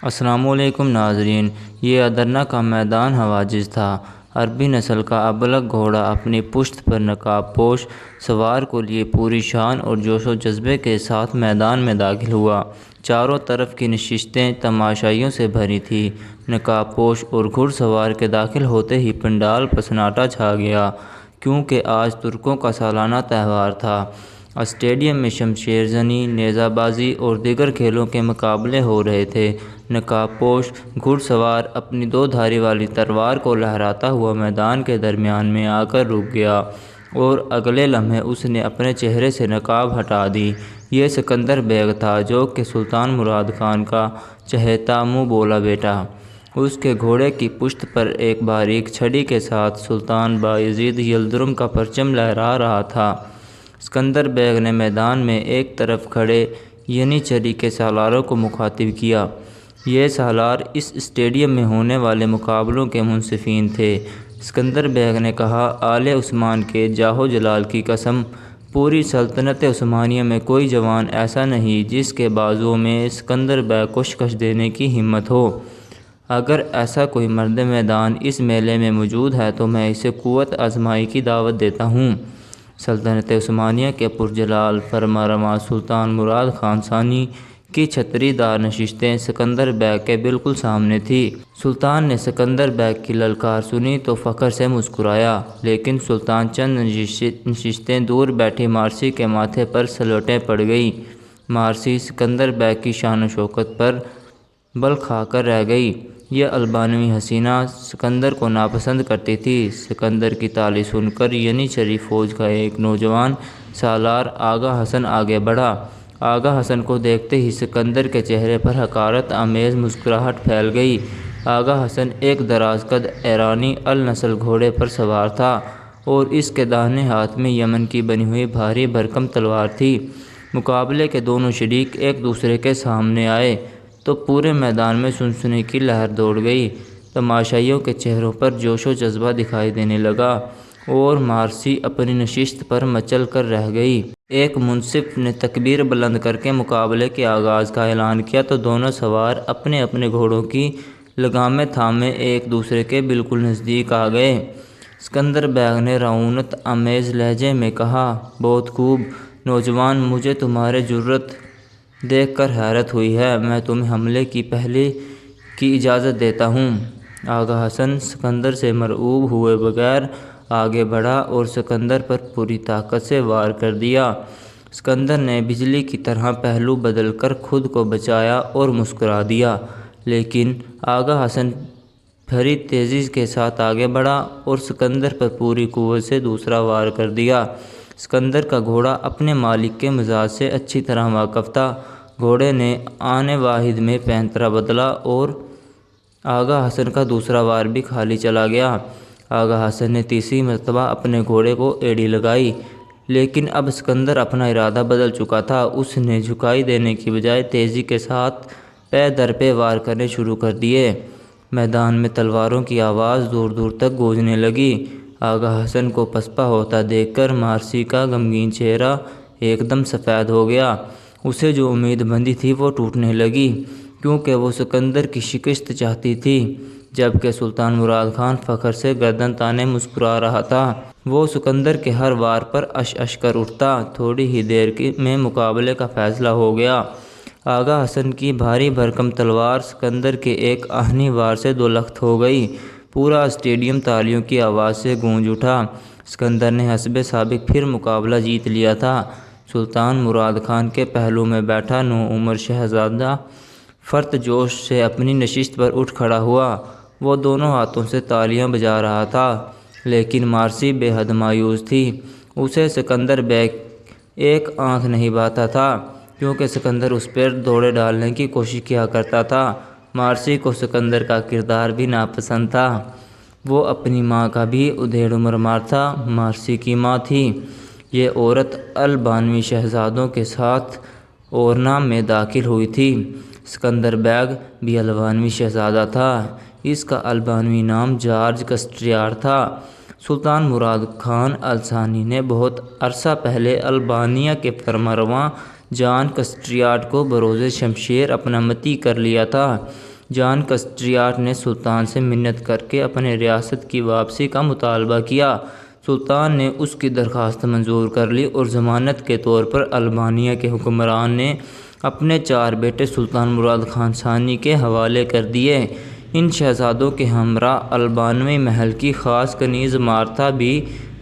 السلام علیکم ناظرین، یہ ادرنہ کا میدان حواجز تھا۔ عربی نسل کا ابلغ گھوڑا اپنی پشت پر نقاب پوش سوار کو لیے پوری شان اور جوش و جذبے کے ساتھ میدان میں داخل ہوا۔ چاروں طرف کی نشستیں تماشائیوں سے بھری تھیں۔ نقاب پوش اور گھڑ سوار کے داخل ہوتے ہی پنڈال پر سناٹا چھا گیا، کیونکہ آج ترکوں کا سالانہ تہوار تھا۔ اسٹیڈیم میں شمشیر زنی، نیزہ بازی اور دیگر کھیلوں کے مقابلے ہو رہے تھے۔ نقاب پوش گھڑ سوار اپنی دو دھاری والی تلوار کو لہراتا ہوا میدان کے درمیان میں آ کر رک گیا اور اگلے لمحے اس نے اپنے چہرے سے نقاب ہٹا دی۔ یہ سکندر بیگ تھا، جو کہ سلطان مراد خان کا چہیتا منہ بولا بیٹا۔ اس کے گھوڑے کی پشت پر ایک باریک چھڑی کے ساتھ سلطان بایزید یلدرم کا پرچم لہرا رہا تھا۔ سکندر بیگ نے میدان میں ایک طرف کھڑے ینیچری کے سالاروں کو مخاطب کیا۔ یہ سالار اس اسٹیڈیم میں ہونے والے مقابلوں کے منصفین تھے۔ سکندر بیگ نے کہا، آل عثمان کے جاہ و جلال کی قسم، پوری سلطنت عثمانیہ میں کوئی جوان ایسا نہیں جس کے بازوؤں میں سکندر بیگ کو شکست دینے کی ہمت ہو۔ اگر ایسا کوئی مرد میدان اس میلے میں موجود ہے تو میں اسے قوت آزمائی کی دعوت دیتا ہوں۔ سلطنت عثمانیہ کے پرجلال فرمانروا سلطان مراد خان ثانی کی چھتری دار نشستیں سکندر بیگ کے بالکل سامنے تھیں۔ سلطان نے سکندر بیگ کی للکار سنی تو فخر سے مسکرایا، لیکن سلطان چند نشستیں دور بیٹھی مارسی کے ماتھے پر سلوٹیں پڑ گئیں۔ مارسی سکندر بیگ کی شان و شوکت پر بل کھا کر رہ گئی۔ یہ البانوی حسینہ سکندر کو ناپسند کرتی تھی۔ سکندر کی تالی سن کر ینیچری فوج کا ایک نوجوان سالار آغا حسن آگے بڑھا۔ آغا حسن کو دیکھتے ہی سکندر کے چہرے پر حقارت آمیز مسکراہٹ پھیل گئی۔ آغا حسن ایک دراز قد ایرانی النسل گھوڑے پر سوار تھا اور اس کے داہنے ہاتھ میں یمن کی بنی ہوئی بھاری بھرکم تلوار تھی۔ مقابلے کے دونوں شریک ایک دوسرے کے سامنے آئے تو پورے میدان میں سنسنی کی لہر دوڑ گئی۔ تماشائیوں کے چہروں پر جوش و جذبہ دکھائی دینے لگا اور مارسی اپنی نشست پر مچل کر رہ گئی۔ ایک منصف نے تکبیر بلند کر کے مقابلے کے آغاز کا اعلان کیا تو دونوں سوار اپنے اپنے گھوڑوں کی لگامیں تھامے ایک دوسرے کے بالکل نزدیک آ گئے۔ سکندر بیگ نے رعونت آمیز لہجے میں کہا، بہت خوب نوجوان، مجھے تمہاری جرأت دیکھ کر حیرت ہوئی ہے۔ میں تمہیں حملے کی پہلے کی اجازت دیتا ہوں۔ آغا حسن سکندر سے مرعوب ہوئے بغیر آگے بڑھا اور سکندر پر پوری طاقت سے وار کر دیا۔ سکندر نے بجلی کی طرح پہلو بدل کر خود کو بچایا اور مسکرا دیا، لیکن آغا حسن بھری تیزی کے ساتھ آگے بڑھا اور سکندر پر پوری قوت سے دوسرا وار کر دیا۔ سکندر کا گھوڑا اپنے مالک کے مزاج سے اچھی طرح واقف تھا۔ گھوڑے نے آن واحد میں پینترا بدلا اور آغا حسن کا دوسرا وار بھی خالی چلا گیا۔ آغا حسن نے تیسری مرتبہ اپنے گھوڑے کو ایڑی لگائی، لیکن اب سکندر اپنا ارادہ بدل چکا تھا۔ اس نے جھکائی دینے کی بجائے تیزی کے ساتھ پے در پے وار کرنے شروع کر دیے۔ میدان میں تلواروں کی آواز دور دور تک گونجنے لگی۔ آغا حسن کو پسپا ہوتا دیکھ کر مارسی کا غمگین چہرہ ایک دم سفید ہو گیا۔ اسے جو امید بندھی تھی وہ ٹوٹنے لگی، کیونکہ وہ سکندر کی شکست چاہتی تھی، جبکہ سلطان مراد خان فخر سے گردن تانے مسکرا رہا تھا۔ وہ سکندر کے ہر وار پر اش اش کر اٹھتا۔ تھوڑی ہی دیر میں مقابلے کا فیصلہ ہو گیا۔ آغا حسن کی بھاری بھرکم تلوار سکندر کے ایک آہنی وار سے دو لخت ہو گئی۔ پورا اسٹیڈیم تالیوں کی آواز سے گونج اٹھا۔ سکندر نے حسبِ سابق پھر مقابلہ جیت لیا تھا۔ سلطان مراد خان کے پہلو میں بیٹھا نوعمر شہزادہ فرط جوش سے اپنی نشست پر اٹھ کھڑا ہوا۔ وہ دونوں ہاتھوں سے تالیاں بجا رہا تھا، لیکن مارسی بے حد مایوس تھی۔ اسے سکندر بیگ ایک آنکھ نہیں بھاتا تھا، کیونکہ سکندر اس پر دوڑے ڈالنے کی کوشش کیا کرتا تھا۔ مارسی کو سکندر کا کردار بھی ناپسند تھا۔ وہ اپنی ماں کا بھی ادھیڑ عمر مارتھا مارسی کی ماں تھی۔ یہ عورت البانوی شہزادوں کے ساتھ اورنا میں داخل ہوئی تھی۔ سکندر بیگ بھی البانوی شہزادہ تھا۔ اس کا البانوی نام جارج کسٹیار تھا۔ سلطان مراد خان الثانی نے بہت عرصہ پہلے البانیہ کے فرمانروا جان کسٹیار کو بروز شمشیر اپنا متی کر لیا تھا۔ جان کسٹریاٹ نے سلطان سے منت کر کے اپنے ریاست کی واپسی کا مطالبہ کیا۔ سلطان نے اس کی درخواست منظور کر لی اور ضمانت کے طور پر البانیہ کے حکمران نے اپنے 4 بیٹے سلطان مراد خان ثانی کے حوالے کر دیے۔ ان شہزادوں کے ہمراہ البانوی محل کی خاص کنیز مارتھا بھی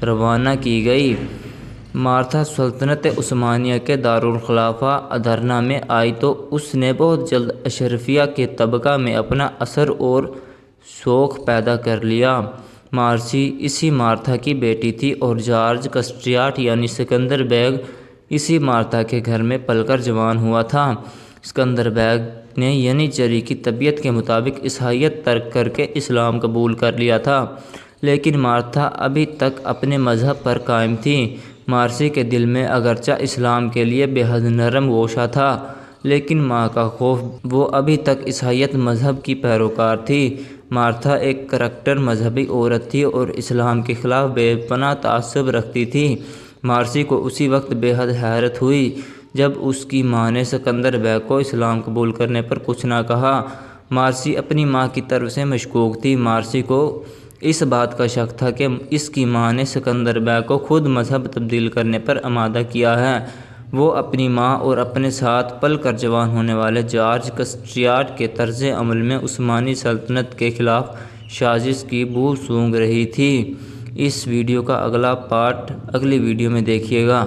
روانہ کی گئی۔ مارتھا سلطنت عثمانیہ کے دارالخلافہ ادرنہ میں آئی تو اس نے بہت جلد اشرفیہ کے طبقہ میں اپنا اثر اور شوق پیدا کر لیا۔ مارسی اسی مارتھا کی بیٹی تھی اور جارج کسٹریاٹ یعنی سکندر بیگ اسی مارتھا کے گھر میں پل کر جوان ہوا تھا۔ سکندر بیگ نے ینیچری کی طبیعت کے مطابق عیسائیت ترک کر کے اسلام قبول کر لیا تھا، لیکن مارتھا ابھی تک اپنے مذہب پر قائم تھی۔ مارسی کے دل میں اگرچہ اسلام کے لیے بے حد نرم گوشہ تھا، لیکن ماں کا خوف، وہ ابھی تک عیسائیت مذہب کی پیروکار تھی۔ مارتھا ایک کریکٹر مذہبی عورت تھی اور اسلام کے خلاف بے پناہ تعصب رکھتی تھی۔ مارسی کو اسی وقت بے حد حیرت ہوئی جب اس کی ماں نے سکندر بیگ کو اسلام قبول کرنے پر کچھ نہ کہا۔ مارسی اپنی ماں کی طرف سے مشکوک تھی۔ مارسی کو اس بات کا شک تھا کہ اس کی ماں نے سکندر بیگ کو خود مذہب تبدیل کرنے پر آمادہ کیا ہے۔ وہ اپنی ماں اور اپنے ساتھ پل کر جوان ہونے والے جارج کسٹریاٹ کے طرز عمل میں عثمانی سلطنت کے خلاف سازش کی بو سونگھ رہی تھی۔ اس ویڈیو کا اگلا پارٹ اگلی ویڈیو میں دیکھیے گا۔